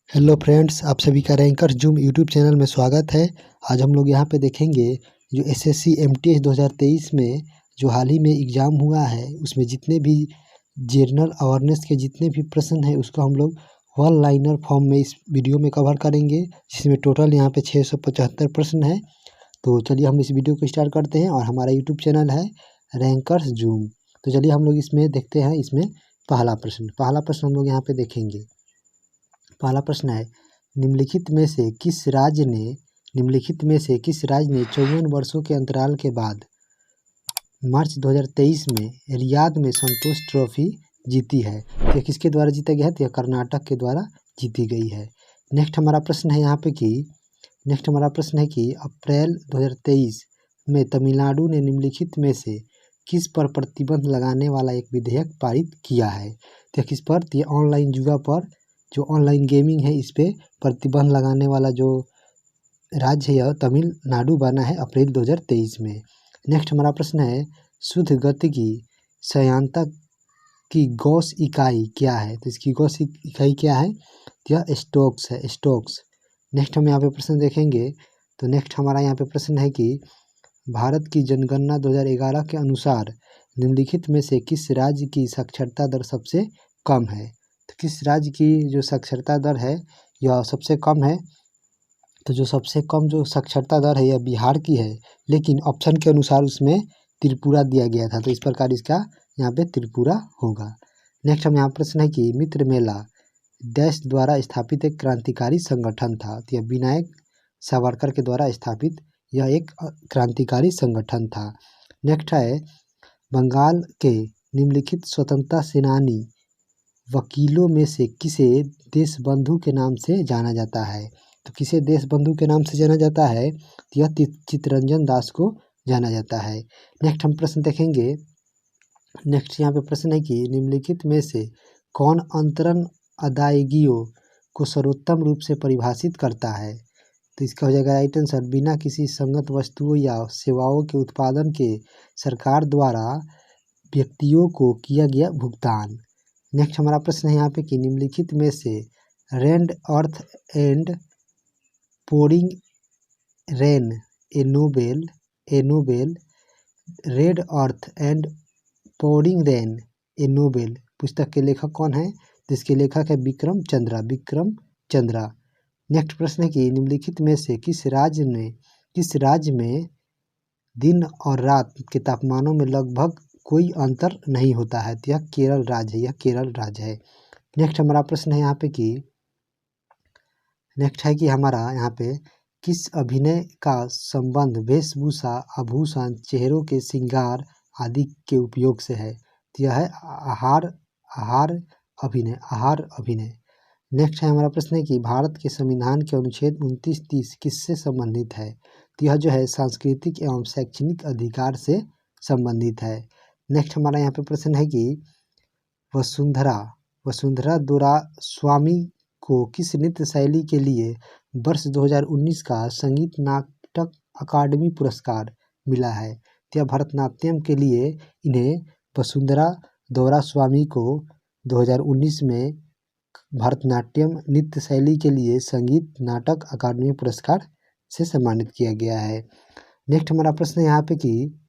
Hello friends, आप सभी का रैंकर जूम यूट्यूब चैनल में स्वागत है। आज हम लोग यहाँ पे देखेंगे जो एसएससी एमटीएस 2023 में जो हाल ही में एग्ज़ाम हुआ है, उसमें जितने भी जनरल अवेयरनेस के जितने भी प्रश्न हैं उसको हम लोग वन लाइनर फॉर्म में इस वीडियो में कवर करेंगे, जिसमें टोटल यहाँ पे 675 प्रश्न है। तो चलिए हम इस वीडियो को स्टार्ट करते हैं। और हमारा यूट्यूब चैनल है रैंकर्स जूम। तो चलिए हम लोग इसमें देखते हैं। इसमें पहला प्रश्न हम लोग यहाँ पे देखेंगे। पहला प्रश्न है, निम्नलिखित में से किस राज्य ने 54 वर्षों के अंतराल के बाद मार्च 2023 में रियाद में संतोष ट्रॉफी जीती है? तो यह किसके द्वारा जीता गया है? तो यह कर्नाटक के द्वारा जीती गई है। नेक्स्ट हमारा प्रश्न है कि अप्रैल 2023 में तमिलनाडु ने निम्नलिखित में से किस पर प्रतिबंध लगाने वाला एक विधेयक पारित किया है? तो किस पर? तो यह ऑनलाइन जुआ पर, जो ऑनलाइन गेमिंग है, इस पे प्रतिबंध लगाने वाला जो राज्य है यह तमिलनाडु बना है अप्रैल 2023 में। नेक्स्ट हमारा प्रश्न है, शुद्ध गतिकी संयंत्र की गॉस इकाई क्या है? तो इसकी गॉस इकाई क्या है? यह स्टोक्स है, स्टोक्स। नेक्स्ट हम यहाँ पे प्रश्न देखेंगे। तो नेक्स्ट हमारा यहाँ पे प्रश्न है कि भारत की जनगणना 2011 के अनुसार निम्नलिखित में से किस राज्य की साक्षरता दर सबसे कम है? तो किस राज्य की जो साक्षरता दर है यह सबसे कम है? तो जो सबसे कम जो साक्षरता दर है यह बिहार की है, लेकिन ऑप्शन के अनुसार उसमें त्रिपुरा दिया गया था, तो इस प्रकार इसका यहाँ पे त्रिपुरा होगा। नेक्स्ट हम यहाँ प्रश्न है कि मित्र मेला डैश द्वारा स्थापित एक क्रांतिकारी संगठन था। तो यह विनायक सावरकर के द्वारा स्थापित यह एक क्रांतिकारी संगठन था। नेक्स्ट है, बंगाल के निम्नलिखित स्वतंत्रता सेनानी वकीलों में से किसे देशबंधु के नाम से जाना जाता है? तो किसे देशबंधु के नाम से जाना जाता है? तो यह चित्तरंजन दास को जाना जाता है। नेक्स्ट हम प्रश्न देखेंगे। नेक्स्ट यहाँ पे प्रश्न है कि निम्नलिखित में से कौन अंतरण अदायगियों को सर्वोत्तम रूप से परिभाषित करता है? तो इसका हो जाएगा राइट आंसर, बिना किसी संगत वस्तुओं या सेवाओं के उत्पादन के सरकार द्वारा व्यक्तियों को किया गया भुगतान। नेक्स्ट हमारा प्रश्न है यहाँ पे कि निम्नलिखित में से rain earth and pouring rain A Nobel red earth and pouring rain A Nobel पुस्तक के लेखक कौन है? जिसके लेखक है विक्रम चंद्रा। नेक्स्ट प्रश्न है कि निम्नलिखित में से किस राज्य में दिन और रात के तापमानों में लगभग कोई अंतर नहीं होता है? तो यह केरल राज्य है। नेक्स्ट हमारा प्रश्न है यहाँ पे कि हमारा यहाँ पे किस अभिनय का संबंध वेशभूषा, आभूषण, चेहरों के श्रृंगार आदि के उपयोग से है? तो यह है आहार अभिनय। नेक्स्ट है हमारा प्रश्न है कि भारत के संविधान के अनुच्छेद 29-30 किससे संबंधित है? तो यह जो है सांस्कृतिक एवं शैक्षणिक अधिकार से संबंधित है। नेक्स्ट हमारा यहाँ पे प्रश्न है कि वसुंधरा दोरास्वामी को किस नृत्य शैली के लिए वर्ष 2019 का संगीत नाटक अकादमी पुरस्कार मिला है? तो यह भरतनाट्यम के लिए इन्हें वसुंधरा दोरास्वामी को 2019 में भरतनाट्यम नृत्य शैली के लिए संगीत नाटक अकादमी पुरस्कार से सम्मानित किया गया है। नेक्स्ट हमारा प्रश्न है यहाँ पे कि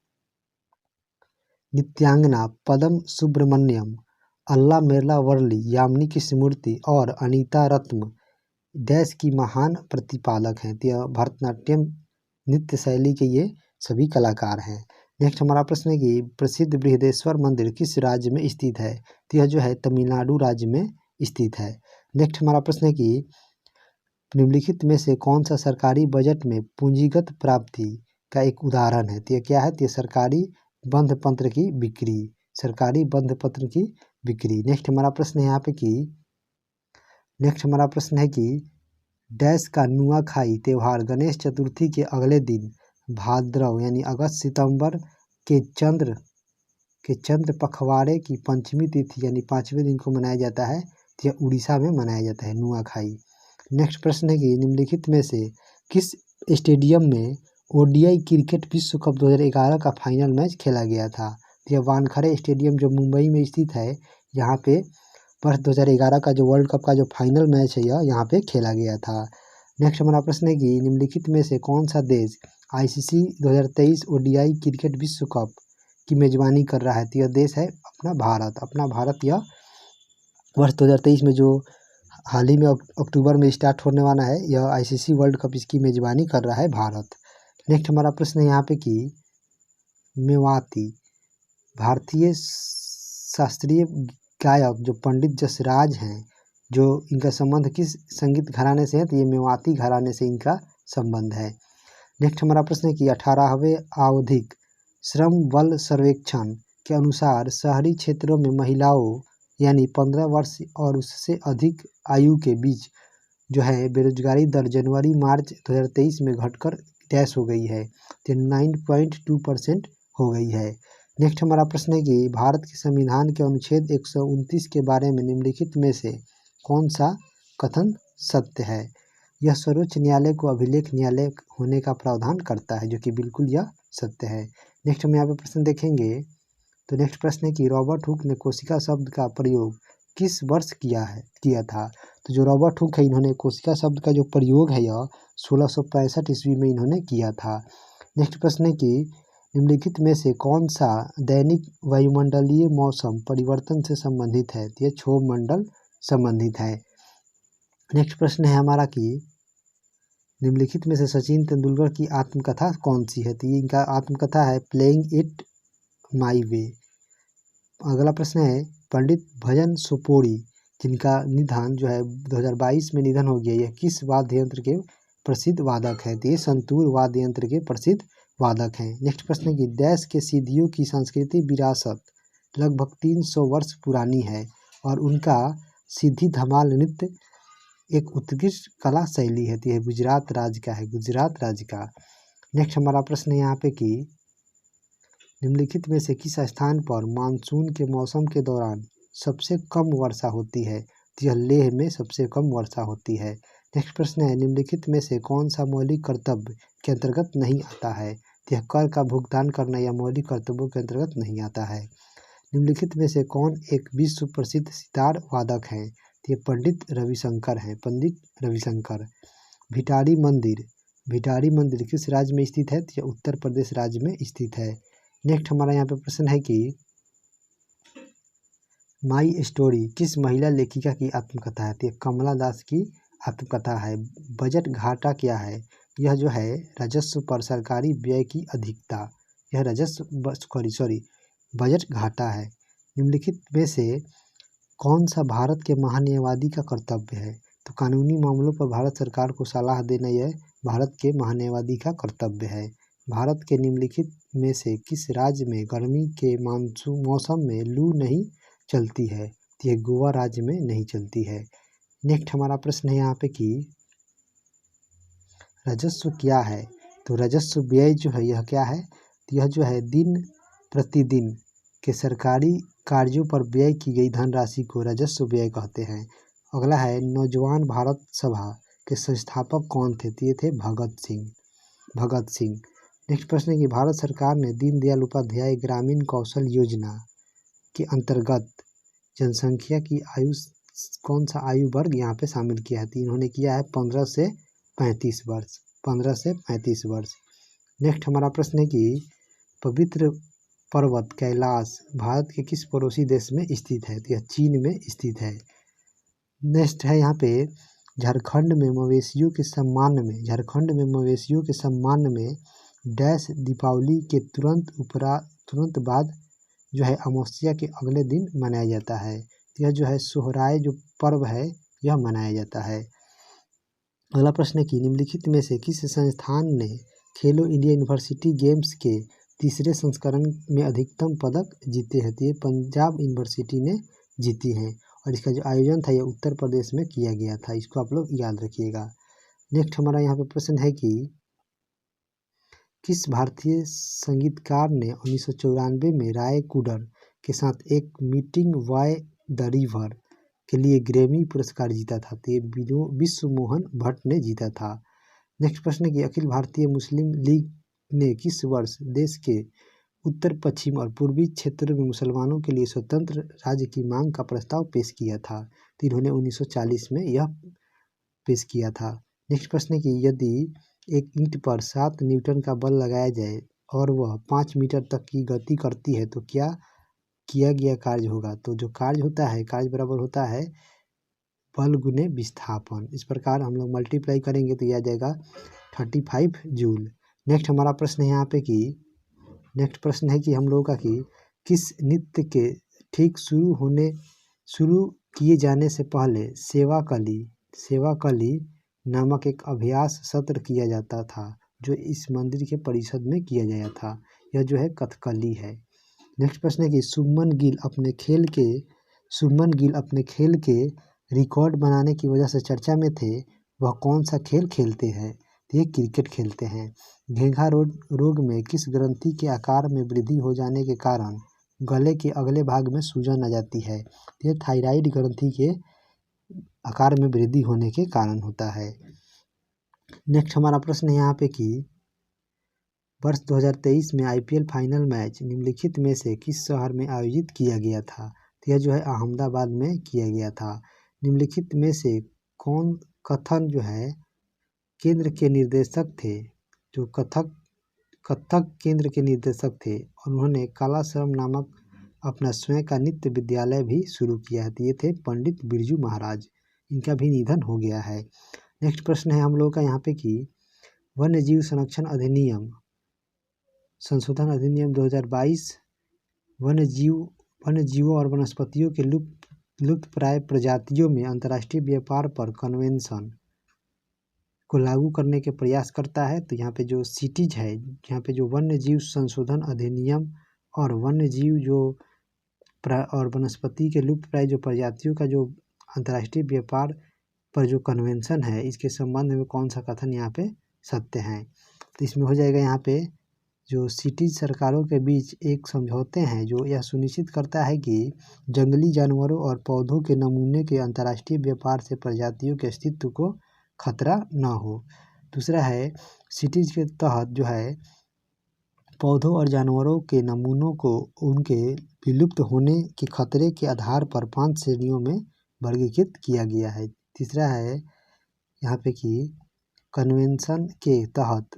नृत्यांगना पदम सुब्रमण्यम, अल्ला मेरला वर्ली, यामिनी कृष्णमूर्ति और अनीता रत्न डैश की महान प्रतिपादक हैं? तो यह भरतनाट्यम नृत्य शैली के ये सभी कलाकार हैं। नेक्स्ट हमारा प्रश्न है कि प्रसिद्ध बृहदेश्वर मंदिर किस राज्य में स्थित है? तो यह जो है तमिलनाडु राज्य में स्थित है। नेक्स्ट हमारा प्रश्न है कि निम्नलिखित में से कौन सा सरकारी बजट में पूंजीगत प्राप्ति का एक उदाहरण है? तो यह क्या है? तो यह सरकारी बंध पत्र की बिक्री। नेक्स्ट हमारा प्रश्न है यहाँ पे कि डैश का नुआखाई त्यौहार गणेश चतुर्थी के अगले दिन भाद्रव यानी अगस्त सितंबर के चंद्र पखवाड़े की पंचमी तिथि यानी 5वें दिन को मनाया जाता है। तो यह उड़ीसा में मनाया जाता है नुआखाई। नेक्स्ट प्रश्न है कि निम्नलिखित में से किस स्टेडियम में ओडीआई क्रिकेट विश्व कप 2011 का फाइनल मैच खेला गया था? तो यह वानखेड़े स्टेडियम जो मुंबई में स्थित है, यहाँ पे वर्ष 2011 का जो वर्ल्ड कप का जो फाइनल मैच है यह यहाँ पे खेला गया था। नेक्स्ट हमारा प्रश्न है कि निम्नलिखित में से कौन सा देश आईसीसी 2023 ओडीआई क्रिकेट विश्व कप की मेजबानी कर रहा है? तो यह देश है अपना भारत यह वर्ष 2023 में जो हाल ही में अक्टूबर में स्टार्ट होने वाला है यह आईसीसी वर्ल्ड कप इसकी मेजबानी कर रहा है भारत। नेक्स्ट हमारा प्रश्न है यहाँ पे कि मेवाती भारतीय शास्त्रीय गायक जो पंडित जसराज हैं, जो इनका संबंध किस संगीत घराने से है? तो ये मेवाती घराने से इनका संबंध है। नेक्स्ट हमारा प्रश्न है कि 18वें आवधिक श्रम बल सर्वेक्षण के अनुसार शहरी क्षेत्रों में महिलाओं यानी 15 वर्ष और उससे अधिक आयु के बीच जो है बेरोजगारी दर जनवरी मार्च 2023 में घटकर डैश हो गई है, तो 9.2% हो गई है। नेक्स्ट हमारा प्रश्न है कि भारत के संविधान के अनुच्छेद 129 के बारे में निम्नलिखित में से कौन सा कथन सत्य है? यह सर्वोच्च न्यायालय को अभिलेख न्यायालय होने का प्रावधान करता है, जो कि बिल्कुल यह सत्य है। नेक्स्ट हम यहाँ पे प्रश्न देखेंगे, तो नेक्स्ट प्रश्न है कि रॉबर्ट हुक ने कोशिका शब्द का प्रयोग किस वर्ष किया था? तो जो रॉबर्ट हुक है इन्होंने कोशिका शब्द का जो प्रयोग है यह 1665 ईस्वी में इन्होंने किया था। नेक्स्ट प्रश्न है कि निम्नलिखित में से कौन सा दैनिक वायुमंडलीय मौसम परिवर्तन से संबंधित है? तो यह क्षोभ मंडल संबंधित है। नेक्स्ट प्रश्न है हमारा कि निम्नलिखित में से सचिन तेंदुलकर की आत्मकथा कौन सी है? तो ये इनका आत्मकथा है प्लेइंग इट माई वे। अगला प्रश्न है पंडित भजन सोपोरी जिनका निधन जो है 2022 में निधन हो गया, यह किस वाद्य यंत्र के प्रसिद्ध वादक है? तो ये संतूर वाद्य यंत्र के प्रसिद्ध वादक हैं। नेक्स्ट प्रश्न है कि देश के सिद्धियों की सांस्कृतिक विरासत लगभग 300 वर्ष पुरानी है और उनका सिद्धि धमाल नृत्य एक उत्कृष्ट कला शैली है। तो यह गुजरात राज्य का है, गुजरात राज्य का। नेक्स्ट हमारा प्रश्न है यहाँ पे कि निम्नलिखित में से किस स्थान पर मानसून के मौसम के दौरान सबसे कम वर्षा होती है? तो यह लेह में सबसे कम वर्षा होती है। नेक्स्ट प्रश्न है निम्नलिखित में से कौन सा मौलिक कर्तव्य के अंतर्गत नहीं आता है? तो यह कर का भुगतान करना या मौलिक कर्तव्यों के अंतर्गत नहीं आता है। निम्नलिखित में से कौन एक विश्व प्रसिद्ध सितार वादक हैं? तो ये पंडित रविशंकर हैं, पंडित रविशंकर। भिटारी मंदिर किस राज्य में स्थित है? तो यह उत्तर प्रदेश राज्य में स्थित है। नेक्स्ट हमारा यहाँ पे प्रश्न है कि माई स्टोरी किस महिला लेखिका की आत्मकथा है? तो यह कमला दास की आत्मकथा है। बजट घाटा क्या है? यह जो है राजस्व पर सरकारी व्यय की अधिकता, यह बजट घाटा है। निम्नलिखित में से कौन सा भारत के महान्यायवादी का कर्तव्य है? तो कानूनी मामलों पर भारत सरकार को सलाह देना यह भारत के महान्यायवादी का कर्तव्य है। भारत के निम्नलिखित में से किस राज्य में गर्मी के मानसून मौसम में लू नहीं चलती है? तो यह गोवा राज्य में नहीं चलती है। नेक्स्ट हमारा प्रश्न है यहाँ पे कि राजस्व क्या है? तो राजस्व व्यय जो है यह क्या है? तो यह जो है दिन प्रतिदिन के सरकारी कार्यों पर व्यय की गई धनराशि को राजस्व व्यय कहते हैं। अगला है नौजवान भारत सभा के संस्थापक कौन थे? तो ये थे भगत सिंह। नेक्स्ट प्रश्न है कि भारत सरकार ने दीनदयाल उपाध्याय ग्रामीण कौशल योजना के अंतर्गत जनसंख्या की कौन सा आयु वर्ग यहाँ पे शामिल किया है? तो इन्होंने किया है 15 से 35 वर्ष। नेक्स्ट हमारा प्रश्न है कि पवित्र पर्वत कैलाश भारत के किस पड़ोसी देश में स्थित है? तो यह चीन में स्थित है। नेक्स्ट है यहाँ पे झारखंड में मवेशियों के सम्मान में डैश दीपावली के तुरंत बाद जो है अमावस्या के अगले दिन मनाया जाता है। तो यह जो है सोहराय जो पर्व है यह मनाया जाता है। अगला प्रश्न है कि निम्नलिखित में से किस संस्थान ने खेलो इंडिया यूनिवर्सिटी गेम्स के तीसरे संस्करण में अधिकतम पदक जीते हैं? तो ये पंजाब यूनिवर्सिटी ने जीती हैं और इसका जो आयोजन था यह उत्तर प्रदेश में किया गया था, इसको आप लोग याद रखिएगा। नेक्स्ट हमारा यहाँ पे प्रश्न है कि किस भारतीय संगीतकार ने 1994 में राय कुडर के साथ एक मीटिंग बाय द रिवर के लिए ग्रैमी पुरस्कार जीता था? तो ये विश्व मोहन भट्ट ने जीता था। नेक्स्ट प्रश्न है कि अखिल भारतीय मुस्लिम लीग ने किस वर्ष देश के उत्तर पश्चिम और पूर्वी क्षेत्रों में मुसलमानों के लिए स्वतंत्र राज्य की मांग का प्रस्ताव पेश किया था। तो इन्होंने 1940 में यह पेश किया था। नेक्स्ट प्रश्न है कि यदि एक ईंट पर 7 न्यूटन का बल लगाया जाए और वह 5 मीटर तक की गति करती है तो क्या किया गया कार्य होगा? तो जो कार्य होता है, कार्य बराबर होता है बल गुने विस्थापन। इस प्रकार हम लोग मल्टीप्लाई करेंगे तो यह आ जाएगा 35 जूल। नेक्स्ट हमारा प्रश्न है यहाँ पे कि नेक्स्ट प्रश्न है कि हम लोगों का कि किस नृत्य के ठीक शुरू किए जाने से पहले सेवाकली नामक एक अभ्यास सत्र किया जाता था, जो इस मंदिर के परिसर में किया गया था। यह जो है कथकली है। नेक्स्ट प्रश्न है कि शुभमन गिल अपने खेल के रिकॉर्ड बनाने की वजह से चर्चा में थे। वह कौन सा खेल खेलते हैं? तो ये क्रिकेट खेलते हैं। घेंघा रोग में किस ग्रंथि के आकार में वृद्धि हो जाने के कारण गले के अगले भाग में सूजन आ जाती है? तो ये थायराइड ग्रंथि के आकार में वृद्धि होने के कारण होता है। नेक्स्ट हमारा प्रश्न है यहाँ पे कि वर्ष 2023 में आईपीएल फाइनल मैच निम्नलिखित में से किस शहर में आयोजित किया गया था? तो यह जो है अहमदाबाद में किया गया था। निम्नलिखित में से कौन कथक जो है केंद्र के निर्देशक थे? जो कथक केंद्र के निर्देशक थे और उन्होंने कालाश्रम नामक अपना स्वयं का नृत्य विद्यालय भी शुरू किया है। तो ये थे पंडित बिरजू महाराज। इनका भी निधन हो गया है। नेक्स्ट प्रश्न है हम लोगों का यहाँ पे कि वन्य जीव संरक्षण अधिनियम संशोधन अधिनियम 2022 वन्य जीवों और वनस्पतियों के लुप्तप्राय प्रजातियों में अंतर्राष्ट्रीय व्यापार पर कन्वेंशन को लागू करने के प्रयास करता है। तो यहाँ पे जो सिटीज है, यहाँ पे जो वन्य जीव संशोधन अधिनियम और वन्य जीव और वनस्पति के लुप्तप्राय जो प्रजातियों का जो अंतर्राष्ट्रीय व्यापार पर जो कन्वेंशन है, इसके संबंध में कौन सा कथन यहाँ पे सत्य है? तो इसमें हो जाएगा यहाँ पे जो सिटीज सरकारों के बीच एक समझौते हैं जो यह सुनिश्चित करता है कि जंगली जानवरों और पौधों के नमूने के अंतर्राष्ट्रीय व्यापार से प्रजातियों के अस्तित्व को खतरा न हो। दूसरा है सिटीज के तहत जो है पौधों और जानवरों के नमूनों को उनके विलुप्त होने के खतरे के आधार पर 5 श्रेणियों में वर्गीकृत किया गया है। तीसरा है यहाँ पे कि कन्वेंशन के तहत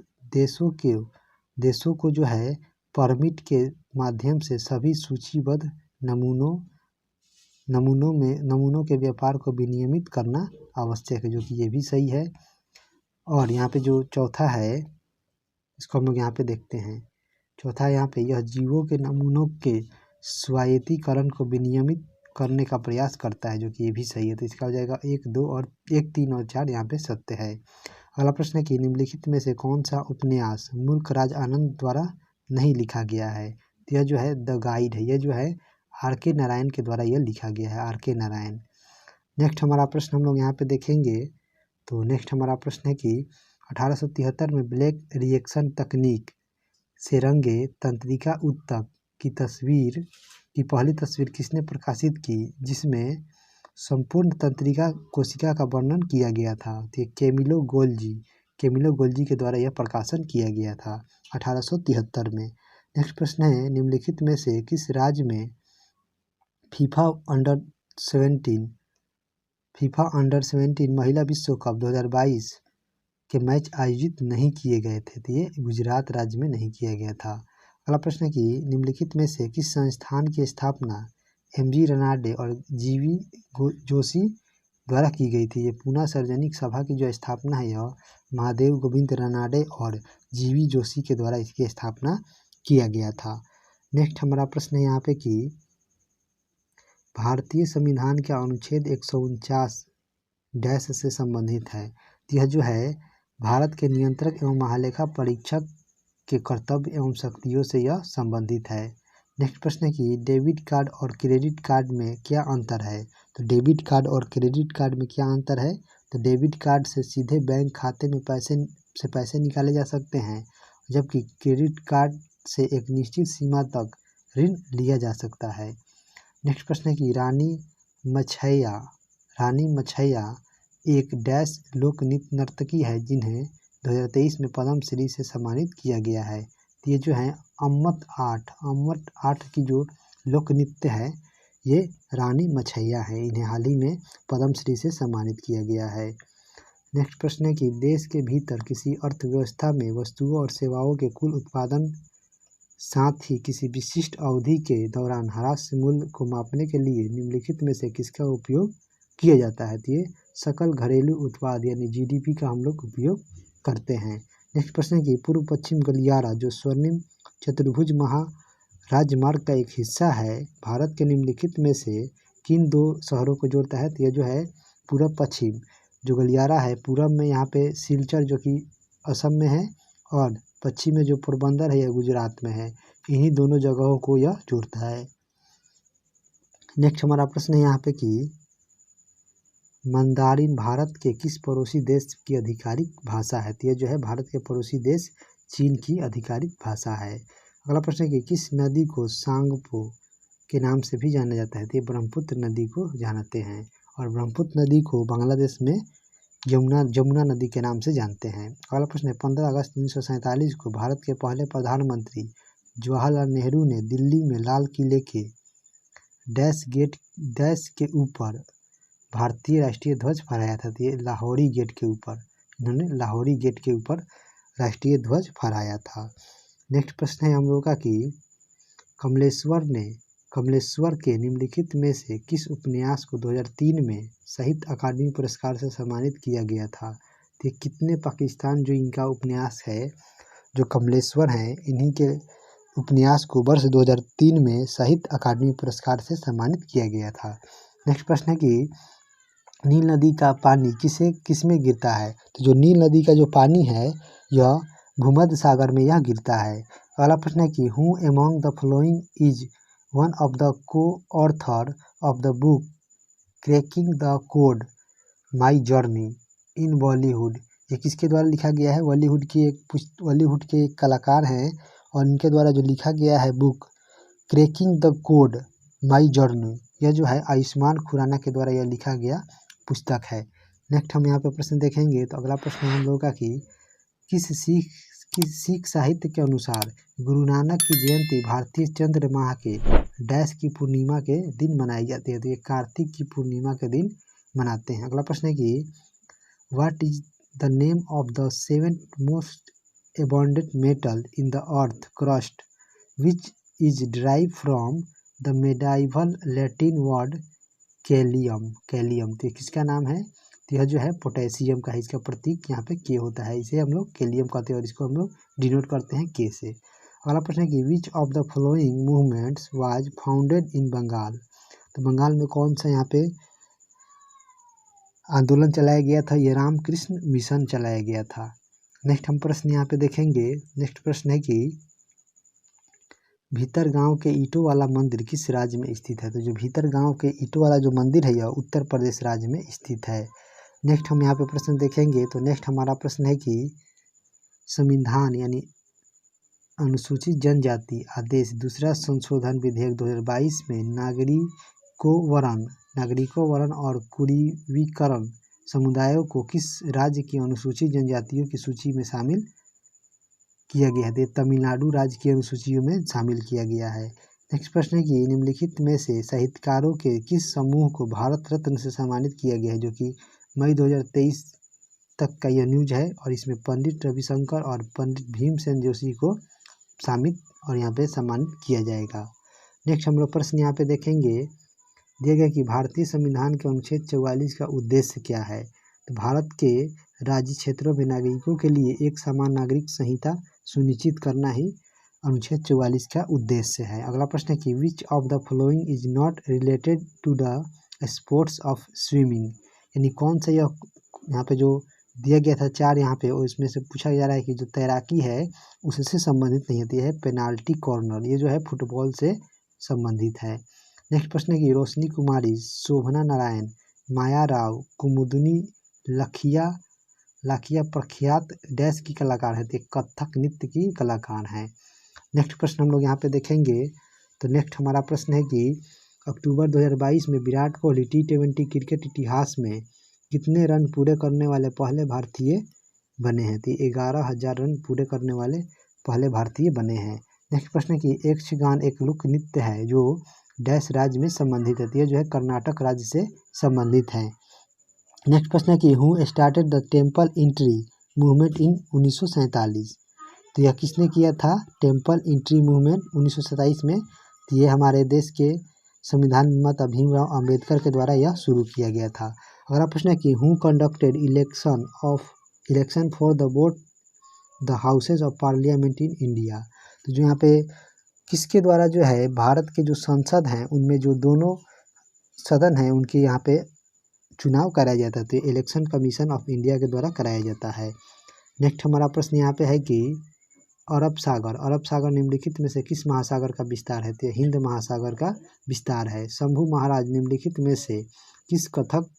देशों को जो है परमिट के माध्यम से सभी सूचीबद्ध नमूनों के व्यापार को विनियमित करना आवश्यक है, जो कि ये भी सही है। और यहाँ पे जो चौथा है इसको हम लोग यहाँ पे देखते हैं। चौथा यहाँ पे यह जीवों के नमूनों के स्वायत्तीकरण को विनियमित करने का प्रयास करता है, जो कि ये भी सही है। तो इसका हो जाएगा 1, 3 और 4 यहाँ पे सत्य है। अगला प्रश्न है कि निम्नलिखित में से कौन सा उपन्यास मूर्खराज आनंद द्वारा नहीं लिखा गया है? तो यह जो है द गाइड है। यह जो है आर.के. नारायण के द्वारा यह लिखा गया है, आर.के. नारायण। नेक्स्ट हमारा प्रश्न हम लोग यहाँ पे देखेंगे। तो नेक्स्ट हमारा प्रश्न है कि 1873 में ब्लैक रिएक्शन तकनीक से रंगे तंत्रिका ऊतक की पहली तस्वीर किसने प्रकाशित की, जिसमें संपूर्ण तंत्रिका कोशिका का वर्णन किया गया था? तो कैमिलो गोल्जी के द्वारा यह प्रकाशन किया गया था 1873 में। नेक्स्ट प्रश्न है निम्नलिखित में से किस राज्य में फीफा अंडर 17 महिला विश्व कप 2022 के मैच आयोजित नहीं किए गए थे? तो ये गुजरात राज्य में नहीं किया गया था। अगला प्रश्न है कि निम्नलिखित में से किस संस्थान की स्थापना एम.जी. रनाडे और जी.वी. जोशी द्वारा की गई थी? ये पूना सार्वजनिक सभा की जो स्थापना है यह महादेव गोविंद रनाडे और जी.वी. जोशी के द्वारा इसकी स्थापना किया गया था। नेक्स्ट हमारा प्रश्न है यहाँ पे कि भारतीय संविधान के अनुच्छेद 149 से संबंधित है। यह जो है भारत के नियंत्रक एवं महालेखा परीक्षक के कर्तव्य एवं शक्तियों से यह संबंधित है। नेक्स्ट प्रश्न है कि डेबिट कार्ड और क्रेडिट कार्ड में क्या अंतर है? तो डेबिट कार्ड और क्रेडिट कार्ड में क्या अंतर है? तो डेबिट कार्ड से सीधे बैंक खाते में पैसे निकाले जा सकते हैं, जबकि क्रेडिट कार्ड से एक निश्चित सीमा तक ऋण लिया जा सकता है। नेक्स्ट प्रश्न है कि रानी मछैया एक लोक नृत्यकी है जिन्हें 2023 में पद्म श्री से सम्मानित किया गया है। तो ये जो है अम्मट आठ की जो लोक नृत्य है ये रानी मछैया है। इन्हें हाल ही में पद्मश्री से सम्मानित किया गया है। नेक्स्ट प्रश्न है कि देश के भीतर किसी अर्थव्यवस्था में वस्तुओं और सेवाओं के कुल उत्पादन साथ ही किसी विशिष्ट अवधि के दौरान ह्रास मूल्य को मापने के लिए निम्नलिखित में से किसका उपयोग किया जाता है। तो ये सकल घरेलू उत्पाद यानी जीडीपी का हम लोग उपयोग करते हैं। नेक्स्ट प्रश्न है कि पूर्व पश्चिम गलियारा जो स्वर्णिम चतुर्भुज महाराजमार्ग का एक हिस्सा है भारत के निम्नलिखित में से किन दो शहरों को जोड़ता है। तो ये जो है पूर्व पश्चिम जो गलियारा है, पूरब में यहाँ पे सिलचर जो कि असम में है और पश्चिम में जो पोरबंदर है यह गुजरात में है। इन्हीं दोनों जगहों को यह जोड़ता है। नेक्स्ट हमारा प्रश्न है यहाँ पे कि मंदारिन भारत के किस पड़ोसी देश की आधिकारिक भाषा है। तो यह जो है भारत के पड़ोसी देश चीन की आधिकारिक भाषा है। अगला प्रश्न है कि किस नदी को सांगपो के नाम से भी जाना जाता है। तो ये ब्रह्मपुत्र नदी को जानते हैं और ब्रह्मपुत्र नदी को बांग्लादेश में जमुना नदी के नाम से जानते हैं। अगला प्रश्न है 15 अगस्त 1947 को भारत के पहले प्रधानमंत्री जवाहरलाल नेहरू ने दिल्ली में लाल किले के डैश के ऊपर भारतीय राष्ट्रीय ध्वज फहराया था। तो ये लाहौरी गेट के ऊपर इन्होंने लाहौरी गेट के ऊपर राष्ट्रीय ध्वज फहराया था। नेक्स्ट प्रश्न है हम लोगों का कि कमलेश्वर के निम्नलिखित में से किस उपन्यास को 2003 में साहित्य अकादमी पुरस्कार से सम्मानित किया गया था। तो कितने पाकिस्तान जो इनका उपन्यास है जो कमलेश्वर है, इन्हीं के उपन्यास को वर्ष 2003 में साहित्य अकादमी पुरस्कार से सम्मानित किया गया था। नेक्स्ट प्रश्न है कि नील नदी का पानी किसमें गिरता है। तो जो नील नदी का जो पानी है यह भूमध्य सागर में यह गिरता है। अगला प्रश्न है कि who among the following is one of the coauthor of the book cracking the code my journey in Bollywood. ये किसके द्वारा लिखा गया है। बॉलीवुड के एक कलाकार हैं और इनके द्वारा जो लिखा गया है book cracking the code my journey, यह जो है आयुष्मान खुराना के द्वारा यह लिखा गया पुस्तक है। नेक्स्ट हम यहाँ पे प्रश्न देखेंगे। तो अगला प्रश्न है हम लोगों का कि किस सिख साहित्य के अनुसार गुरु नानक की जयंती भारतीय चंद्र माह के डैश की पूर्णिमा के दिन मनाई जाती है। तो ये कार्तिक की पूर्णिमा के दिन मनाते हैं। अगला प्रश्न है कि what is the name of the seventh most abundant metal in the earth crust which is derive from the medieval Latin word kalium. तो ये किसका नाम है। तो यह जो है पोटेशियम का है। इसका प्रतीक यहाँ पे के होता है, इसे हम लोग कैलियम कहते हैं और इसको हम लोग डिनोट करते हैं के से। अगला प्रश्न है कि which of the following movements was founded in Bengal. तो बंगाल में कौन सा यहाँ पे आंदोलन चलाया गया था। ये रामकृष्ण मिशन चलाया गया था। नेक्स्ट हम प्रश्न यहाँ पे देखेंगे। नेक्स्ट प्रश्न है कि भीतर गांव के ईंटों वाला मंदिर किस राज्य में स्थित है। तो जो भीतर गांव के ईंटों वाला जो मंदिर है यह उत्तर प्रदेश राज्य में स्थित है। नेक्स्ट हम यहाँ पे प्रश्न देखेंगे। तो नेक्स्ट हमारा प्रश्न है कि संविधान यानी अनुसूचित जनजाति आदेश दूसरा संशोधन विधेयक 2022 में नागरिकों वरण और कुरीवीकरण समुदायों को किस राज्य की अनुसूचित जनजातियों की सूची में शामिल किया गया है। तमिलनाडु राज्य की अनुसूचियों में शामिल किया गया है। नेक्स्ट प्रश्न है कि निम्नलिखित में से साहित्यकारों के किस समूह को भारत रत्न से सम्मानित किया गया है। जो कि मई 2023 तक का यह न्यूज है और इसमें पंडित रविशंकर और पंडित भीमसेन जोशी को शामिल और यहाँ पे सम्मानित किया जाएगा। नेक्स्ट हम लोग प्रश्न यहाँ पे देखेंगे। दिया गया कि भारतीय संविधान के अनुच्छेद 44 का उद्देश्य क्या है। तो भारत के राज्य क्षेत्रों में नागरिकों के लिए एक समान नागरिक संहिता सुनिश्चित करना ही अनुच्छेद 44 का उद्देश्य है। अगला प्रश्न है कि which of the following is not related to the sports of swimming. यानी कौन सा यह यहाँ पे जो दिया गया था चार यहाँ पे और इसमें से पूछा जा रहा है कि जो तैराकी है उससे संबंधित नहीं होती है। पेनाल्टी कॉर्नर ये जो है फुटबॉल से संबंधित है। नेक्स्ट प्रश्न है कि रोशनी कुमारी, शोभना नारायण, माया राव, कुमुदनी लाखिया प्रख्यात डैश की कलाकार है। तो कथक नृत्य की कलाकार हैं। नेक्स्ट प्रश्न हम लोग यहाँ पे देखेंगे। तो नेक्स्ट हमारा प्रश्न है कि अक्टूबर 2022 में विराट कोहली T20 क्रिकेट इतिहास में कितने रन पूरे करने वाले पहले भारतीय बने हैं। तो 11,000 रन पूरे करने वाले पहले भारतीय बने हैं। नेक्स्ट प्रश्न है कि यक्षगान एक लोक नृत्य है जो डैश राज्य में संबंधित है, तो ये जो है कर्नाटक राज्य से संबंधित है। नेक्स्ट प्रश्न है कि who started the temple entry movement in 1947, तो यह किसने किया था टेम्पल एंट्री मूवमेंट 1927 में, तो ये हमारे देश के संविधान निर्माता भीमराव अंबेडकर के द्वारा यह शुरू किया गया था। अगला प्रश्न है कि who conducted election for the both the houses of parliament in India, तो जो यहाँ पे किसके द्वारा जो है भारत के जो संसद हैं उनमें जो दोनों सदन हैं उनके यहाँ पे चुनाव कराया जाता है, तो इलेक्शन कमीशन ऑफ इंडिया के द्वारा कराया जाता है। नेक्स्ट हमारा प्रश्न यहाँ पे है कि अरब सागर निम्नलिखित में से किस महासागर का विस्तार है, तो हिंद महासागर का विस्तार है। शंभू महाराज निम्नलिखित में से किस कथक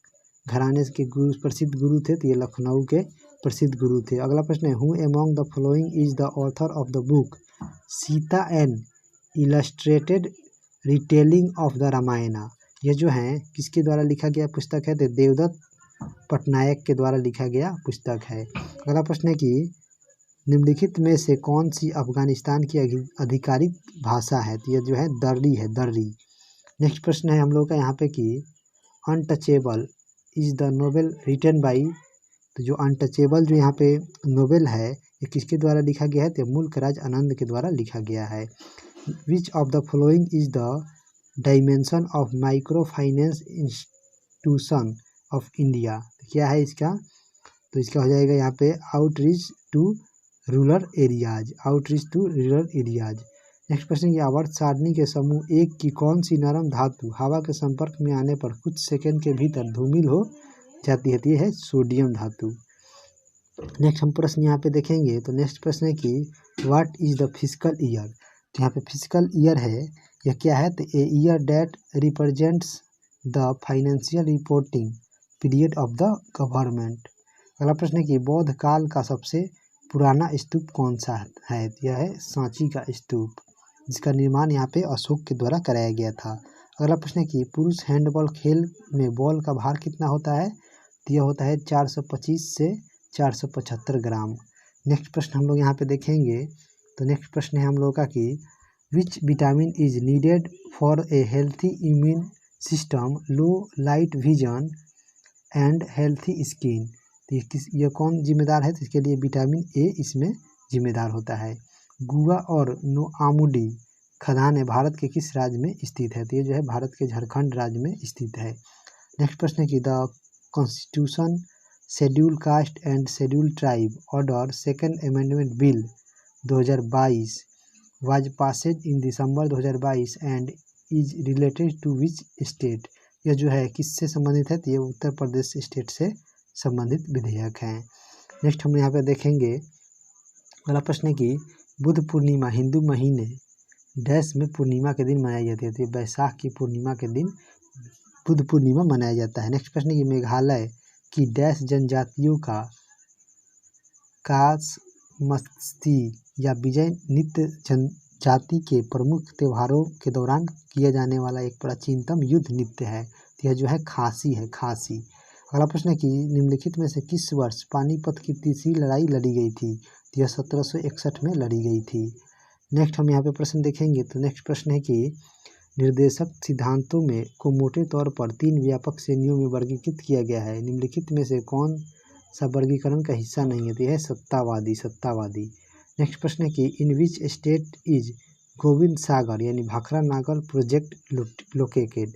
घराने के प्रसिद्ध गुरु थे, तो ये लखनऊ के प्रसिद्ध गुरु थे। अगला प्रश्न है who among the following is the author of the book Sita and illustrated retelling of the Ramayana, यह जो है किसके द्वारा लिखा गया पुस्तक है, तो देवदत्त पटनायक के द्वारा लिखा गया पुस्तक है। अगला प्रश्न है कि निम्नलिखित में से कौन सी अफगानिस्तान की आधिकारिक भाषा है, तो यह जो है दर्री है, दर्री। नेक्स्ट प्रश्न है हम लोग का यहाँ पे कि Untouchable is the novel written by, तो जो अनटचेबल जो यहाँ पे नोवेल है ये किसके द्वारा लिखा गया है, तो मुल्कराज आनंद के द्वारा लिखा गया है। Which of the following is the dimension of micro finance institution of India, क्या है इसका, तो इसका हो जाएगा यहाँ पे outreach to rural areas, outreach to rural areas. Next प्रश्न ये आवर्त सारणी के समूह एक की कौन सी नरम धातु हवा के संपर्क में आने पर कुछ सेकंड के भीतर धूमिल हो जाती है, तो ये है सोडियम धातु। नेक्स्ट हम प्रश्न यहाँ पे देखेंगे, तो नेक्स्ट प्रश्न है कि what is the physical year, तो यहाँ पे फिजिकल ईयर है यह क्या है, तो a year date represents the financial reporting period of the government. अगला प्रश्न है कि बौद्ध काल का सबसे पुराना स्तूप कौन सा है, यह है सांची का स्तूप, जिसका निर्माण यहाँ पे अशोक के द्वारा कराया गया था। अगला प्रश्न है कि पुरुष हैंडबॉल खेल में बॉल का भार कितना होता है, तो यह होता है 425 से 475 ग्राम। नेक्स्ट प्रश्न हम लोग यहाँ पे देखेंगे, तो नेक्स्ट प्रश्न है हम लोग का कि which vitamin is needed for a healthy immune system, low light vision and healthy skin, तो ये कौन जिम्मेदार है, तो इसके लिए विटामिन ए इसमें जिम्मेदार होता है। गुआ और नोआमुडी खदान भारत के किस राज्य में स्थित है, तो ये जो है भारत के झारखंड राज्य में स्थित है। नेक्स्ट प्रश्न है कि the constitution schedule caste and schedule tribe order second amendment bill 2022 was passed in December 2022 and is related to which state, यह जो है किससे संबंधित है, तो ये उत्तर प्रदेश स्टेट से संबंधित विधेयक हैं। नेक्स्ट हम यहाँ पे देखेंगे, अगला प्रश्न है कि बुद्ध पूर्णिमा हिंदू महीने डैश में पूर्णिमा के दिन मनाई जाती है, तो बैसाख की पूर्णिमा के दिन बुद्ध पूर्णिमा मनाया जाता है। नेक्स्ट प्रश्न है कि मेघालय की डैश जनजातियों का कासमस्ती या विजय नृत्य जनजाति के प्रमुख त्योहारों के दौरान किया जाने वाला एक प्राचीनतम युद्ध नृत्य है, तो यह जो है खासी है, खासी। अगला प्रश्न है कि निम्नलिखित में से किस वर्ष पानीपत की तीसरी लड़ाई लड़ी गई थी, तो यह 1761 में लड़ी गई थी। नेक्स्ट हम यहाँ पे प्रश्न देखेंगे, तो नेक्स्ट प्रश्न है कि निर्देशक सिद्धांतों में को मोटे तौर पर 3 व्यापक श्रेणियों में वर्गीकृत किया गया है, निम्नलिखित में से कौन सा वर्गीकरण का हिस्सा नहीं है, तो यह है सत्तावादी। नेक्स्ट प्रश्न है कि इन विच स्टेट इज गोविंद सागर यानी भाखड़ा नागल प्रोजेक्ट लोकेटेड,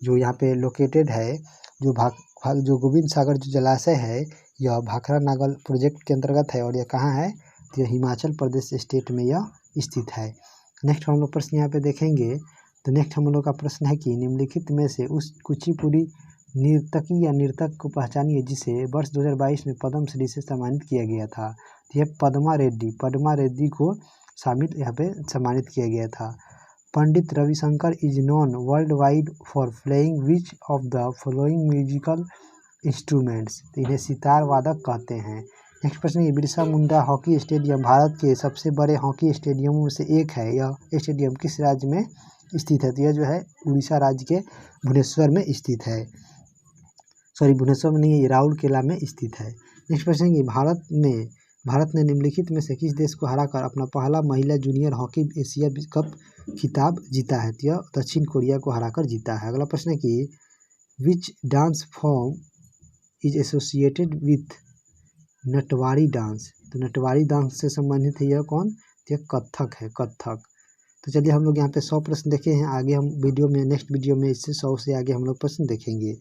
जो यहाँ पे लोकेटेड है जो गोविंद सागर जो जलाशय है यह भाखड़ा नागल प्रोजेक्ट के अंतर्गत है और यह कहाँ है, तो यह हिमाचल प्रदेश स्टेट में यह स्थित है। नेक्स्ट हम लोग प्रश्न यहाँ पे देखेंगे, तो नेक्स्ट हम लोग का प्रश्न है कि निम्नलिखित में से उस कुचिपुड़ी नर्तकी या नर्तक को पहचानिए जिसे वर्ष 2022 में पद्म श्री से सम्मानित किया गया था, तो यह पद्मा रेड्डी को शामिल यहाँ पे सम्मानित किया गया था। Pandit Ravishankar is known world wide for playing which of the following musical instruments, तो इन्हें सितार वादक कहते हैं। नेक्स्ट प्रश्न है बिरसा मुंडा हॉकी स्टेडियम भारत के सबसे बड़े हॉकी स्टेडियमों में से एक है, यह स्टेडियम किस राज्य में स्थित है, तो यह जो है उड़ीसा राज्य के भुवनेश्वर में स्थित है, भुवनेश्वर में नहीं है, राउरकेला में स्थित है। नेक्स्ट प्रश्न है कि भारत में भारत ने निम्नलिखित में से किस देश को हराकर अपना पहला महिला जूनियर हॉकी एशिया कप खिताब जीता है? तो यह दक्षिण कोरिया को हराकर जीता है। अगला प्रश्न है कि which dance form is associated with Natwari dance? तो नटवारी डांस से संबंधित है यह कौन? तो यह कथक है, कथक। तो चलिए हम लोग यहाँ पे 100 प्रश्न देखे हैं। आगे हम वीडियो में नेक्स्ट वीडियो में इससे 100 से आगे हम लोग प्रश्न देखेंगे।